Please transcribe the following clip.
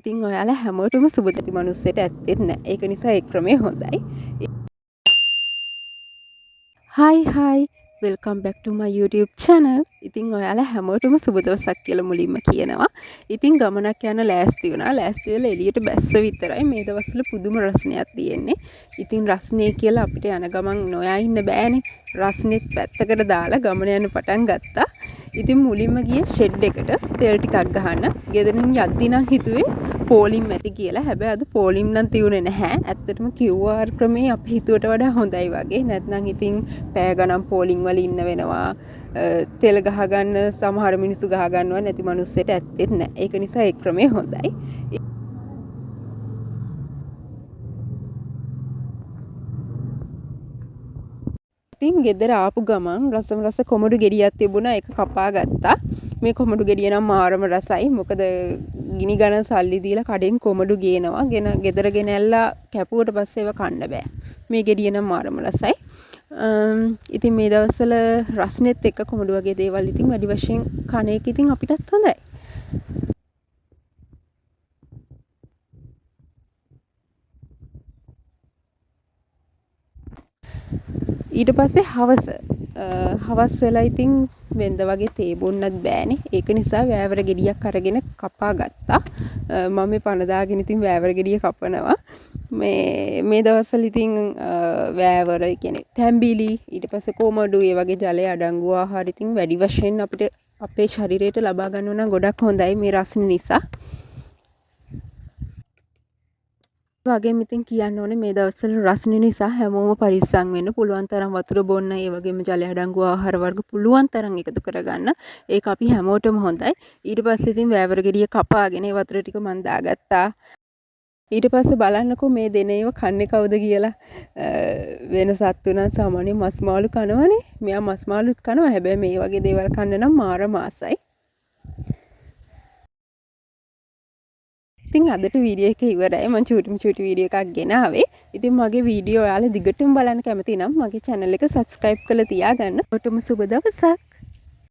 ඉතින් ඔයාලා හැමෝටම සුබදති මනුස්සයට ඇත්තෙත් නෑ. ඒක නිසා ඒ ක්‍රමය හොඳයි. Hi, welcome back to my YouTube channel. ඉතින් ඔයාලා හැමෝටම සුබ දවසක් කියලා මුලින්ම කියනවා. ඉතින් ගමනක් යන ලෑස්ති වුණා. ලෑස්ති වෙලා එළියට බැස්ස විතරයි. මේ දවස්වල පුදුම රස්නයක් තියෙන්නේ. ඉතින් රස්නේ කියලා අපිට යන ගමන් නොයා ඉන්න බෑනේ. රස්නෙත් පැත්තකට දාලා ගමන යන පටන් ගත්තා. ඉතින් මුලින්ම ගියේ ෂෙඩ් එකට තෙල් ටිකක් ගහන්න. ගෙදරින් යද්දි නම් හිතුවේ පෝලිම් ඇති කියලා. හැබැයි අද පෝලිම් නම් තියුනේ නැහැ. ඇත්තටම QR ක්‍රමේ අපි හිතුවට වඩා හොඳයි වගේ. නැත්නම් ඉතින් පැය ගණන් පෝලිම් වල ඉන්න වෙනවා. තෙල් ගහගන්න සමහර මිනිස්සු ගහගන්නවා නැති මිනිස්සෙට ඇත්තෙත් නැහැ. ඒක නිසා ඒ ක්‍රමේ හොඳයි. ඉතින් ගෙදර ආපු ගමන් රස කොමඩු ගෙඩියක් තිබුණා. ඒක කපා ගත්තා. මේ කොමඩු ගෙඩිය නම් මාරම රසයි. මොකද ගිනි ගණන් සල්ලි දීලා කඩෙන් කොමඩු ගේනවා. ගෙදර ගෙනල්ලා කැපුවට පස්සේ ඒව කන්න බෑ. මේ ගෙඩිය නම් මාරම රසයි. ඉතින් මේ දවස්වල රස්නෙත් එක්ක කොමඩු වගේ දේවල් ඉතින් වැඩි වශයෙන් කන එක ඉතින් අපිටත් හොඳයි. ඊට පස්සේ හවස් වෙලා ඉතින් වෙන්ද වගේ තේ බොන්නත් බෑනේ. ඒක නිසා වෑවර ගෙඩියක් අරගෙන කපා ගත්තා. මම මේ පන දාගෙන ඉතින් වෑවර ගෙඩිය කපනවා. මේ දවස්වල ඉතින් වෑවර කියන්නේ තැඹිලි ඊට පස්සේ කොමඩු ඒ වගේ ජලය අඩංගු ආහාර ඉතින් වැඩි වශයෙන් අපිට අපේ ශරීරයට ලබා ගන්න නම් ගොඩක් හොඳයි මේ රස්නේ නිසා. වගේම ඉතින් කියන්න ඕනේ මේ දවස්වල රස්නේ නිසා හැමෝම පරිස්සම් වෙන්න පුළුවන් තරම් වතුර බොන්න ඒ වගේම ජලය අඩංගු ආහාර වර්ග පුළුවන් තරම් එකතු කරගන්න. ඒක අපි හැමෝටම හොඳයි. ඊට පස්සේ ඉතින් වෑවර ගෙඩිය කපාගෙන ඒ වතුර ටික මන් දාගත්තා. ඊට පස්සේ බලන්නකෝ මේ දෙනේව කන්නේ කවුද කියලා. වෙන සත්තු නම් සාමාන්‍ය මස් මාළු කනවනේ. මෙයා මස් මාළුත් කනවා. හැබැයි මේ වගේ දේවල් කන්න නම් මාර මාසයි. ඉතින් අදට වීඩියෝ එක ඉවරයි. මම චූටි වීඩියෝ එකක් ගෙනාවේ. ඉතින් මගේ වීඩියෝ ඔයාලා දිගටම බලන්න කැමති නම් මගේ channel එක subscribe කරලා තියාගන්න. ඔටම සුබ දවසක්.